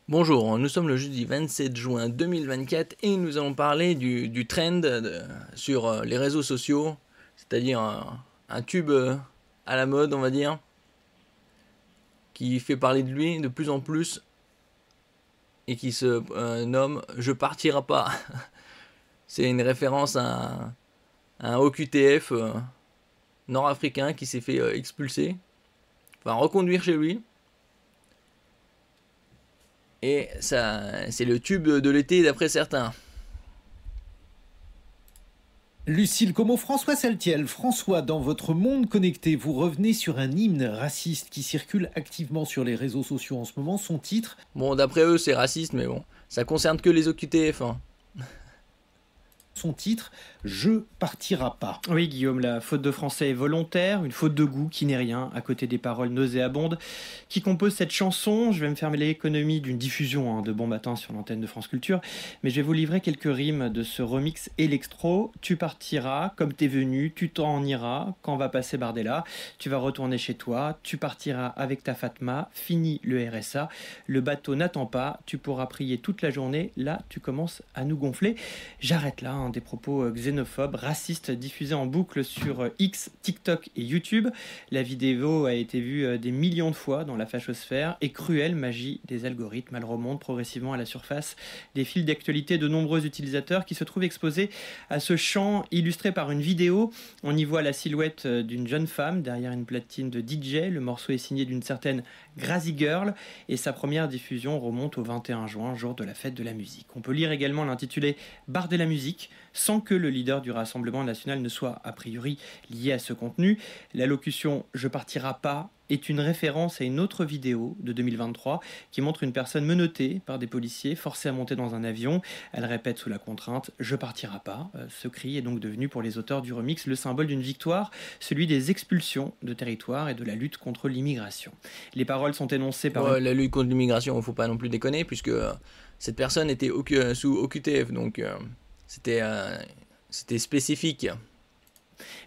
Bonjour, nous sommes le jeudi 27 juin 2024 et nous allons parler du trend sur les réseaux sociaux, c'est-à-dire un tube à la mode, on va dire, qui fait parler de lui de plus en plus et qui se nomme Je partirai pas. C'est une référence à un OQTF nord-africain qui s'est fait expulser, enfin reconduire chez lui. Et ça, c'est le tube de l'été d'après certains. Lucille Como, François Saltiel. François, dans votre monde connecté, vous revenez sur un hymne raciste qui circule activement sur les réseaux sociaux en ce moment. Son titre, Bon, d'après eux, c'est raciste, mais bon, ça concerne que les OQTF. Hein. Je partirai pas. Oui, Guillaume, la faute de français est volontaire, une faute de goût qui n'est rien, à côté des paroles nauséabondes qui composent cette chanson. Je vais me faire l'économie d'une diffusion de Bon Matin sur l'antenne de France Culture, mais je vais vous livrer quelques rimes de ce remix électro. Tu partiras comme t'es venu, tu t'en iras, quand va passer Bardella, tu vas retourner chez toi, tu partiras avec ta Fatma, fini le RSA, le bateau n'attend pas, tu pourras prier toute la journée, là tu commences à nous gonfler. J'arrête là, des propos xénophobes, racistes, diffusés en boucle sur X, TikTok et YouTube. La vidéo a été vue des millions de fois dans la fachosphère et cruelle magie des algorithmes. Elle remonte progressivement à la surface des fils d'actualité de nombreux utilisateurs qui se trouvent exposés à ce chant illustré par une vidéo. On y voit la silhouette d'une jeune femme derrière une platine de DJ. Le morceau est signé d'une certaine Grazy Girl et sa première diffusion remonte au 21 juin, jour de la fête de la musique. On peut lire également l'intitulé Bar de la musique, sans que le leader du Rassemblement national ne soit a priori lié à ce contenu. L'allocution « Je partirai pas » est une référence à une autre vidéo de 2023 qui montre une personne menottée par des policiers forcée à monter dans un avion. Elle répète sous la contrainte « Je partirai pas ». Ce cri est donc devenu pour les auteurs du remix le symbole d'une victoire, celui des expulsions de territoire et de la lutte contre l'immigration. Les paroles sont énoncées par... Ouais, la lutte contre l'immigration, il ne faut pas non plus déconner, puisque cette personne était sous OQTF, donc c'était spécifique.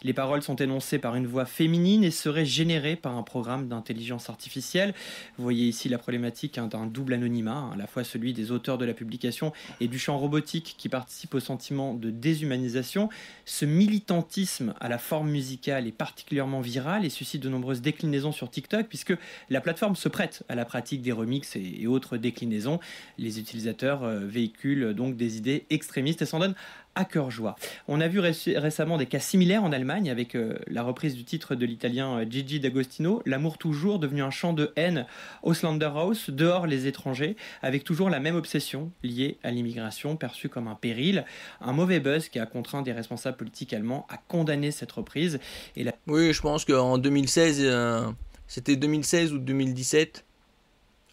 Les paroles sont énoncées par une voix féminine et seraient générées par un programme d'intelligence artificielle. Vous voyez ici la problématique d'un double anonymat, à la fois celui des auteurs de la publication et du champ robotique qui participe au sentiment de déshumanisation. Ce militantisme à la forme musicale est particulièrement viral et suscite de nombreuses déclinaisons sur TikTok puisque la plateforme se prête à la pratique des remixes et autres déclinaisons. Les utilisateurs véhiculent donc des idées extrémistes et s'en donnent à cœur joie. On a vu récemment des cas similaires en Allemagne avec la reprise du titre de l'italien Gigi D'Agostino, L'amour toujours, devenu un chant de haine au House, dehors les étrangers, avec toujours la même obsession liée à l'immigration perçue comme un péril. Un mauvais buzz qui a contraint des responsables politiques allemands à condamner cette reprise. Oui, je pense qu'en 2016, c'était 2016 ou 2017,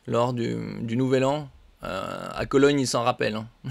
lors du Nouvel An, à Cologne, ils s'en rappellent. Hein.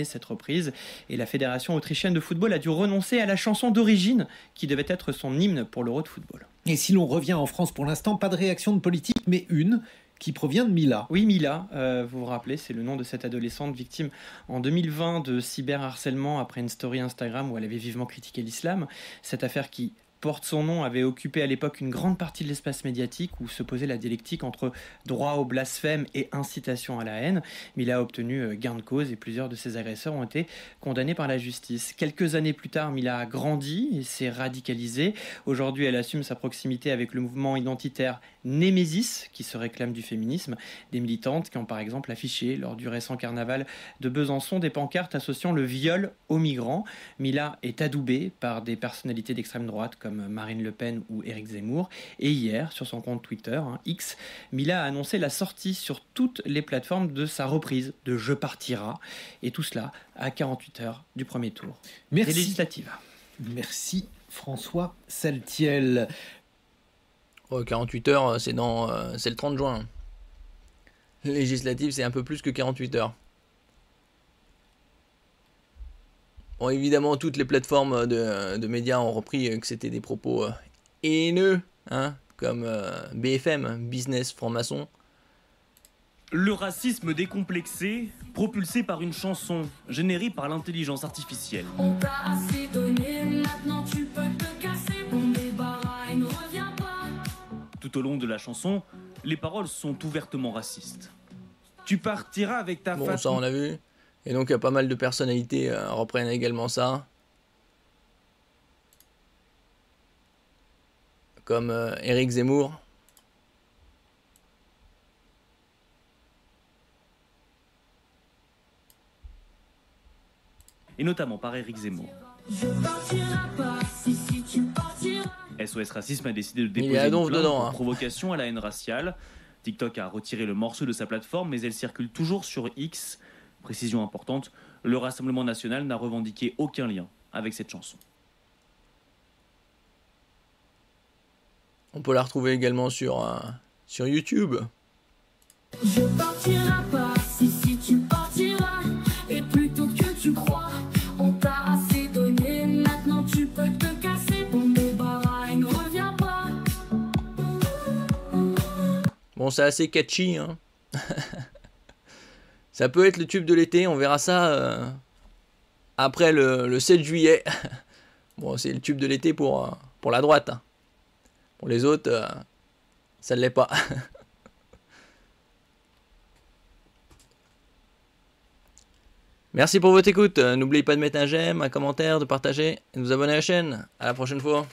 Cette reprise et la fédération autrichienne de football a dû renoncer à la chanson d'origine qui devait être son hymne pour l'Euro de football. Et si l'on revient en France pour l'instant, pas de réaction de politique, mais une qui provient de Mila. Oui, Mila, vous vous rappelez, c'est le nom de cette adolescente victime en 2020 de cyberharcèlement après une story Instagram où elle avait vivement critiqué l'islam. Cette affaire qui porte son nom avait occupé à l'époque une grande partie de l'espace médiatique où se posait la dialectique entre droit au blasphème et incitation à la haine. Mila a obtenu gain de cause et plusieurs de ses agresseurs ont été condamnés par la justice. Quelques années plus tard, Mila a grandi et s'est radicalisée. Aujourd'hui, elle assume sa proximité avec le mouvement identitaire Némésis, qui se réclame du féminisme. Des militantes qui ont par exemple affiché lors du récent carnaval de Besançon des pancartes associant le viol aux migrants. Mila est adoubée par des personnalités d'extrême droite comme Marine Le Pen ou Éric Zemmour. Et hier, sur son compte Twitter, X, Mila a annoncé la sortie sur toutes les plateformes de sa reprise de Je partirai. Et tout cela à 48 heures du premier tour des législatives. Merci François Saltiel. 48 heures, c'est le 30 juin. Législative, c'est un peu plus que 48 heures. Bon, évidemment, toutes les plateformes de médias ont repris que c'était des propos haineux, hein, comme BFM, Business Franc-Maçon. Le racisme décomplexé, propulsé par une chanson générée par l'intelligence artificielle. On t'a assez donné, maintenant tu peux te casser, on débarras et ne reviens pas. Tout au long de la chanson, les paroles sont ouvertement racistes. Tu partiras avec ta Bon, femme. ça on a vu. Et donc il y a pas mal de personnalités reprennent également ça. Comme Éric Zemmour. Et notamment par Éric Zemmour. Je partirai pas si tu partiras. SOS Racisme a décidé de Il y déposer a une Adolphe plainte dedans, pour hein. provocation à la haine raciale. TikTok a retiré le morceau de sa plateforme, mais elle circule toujours sur X. Précision importante, le Rassemblement national n'a revendiqué aucun lien avec cette chanson. On peut la retrouver également sur YouTube. Je partirai pas si tu partiras. Et plutôt que tu crois, on t'a assez donné. Maintenant tu peux te casser. Bon débarras et ne reviens pas. Bon, c'est assez catchy, hein. Ça peut être le tube de l'été, on verra ça après le 7 juillet. Bon, c'est le tube de l'été pour la droite, hein. Pour les autres, ça ne l'est pas. Merci pour votre écoute. N'oubliez pas de mettre un j'aime, un commentaire, de partager et de vous abonner à la chaîne. À la prochaine fois.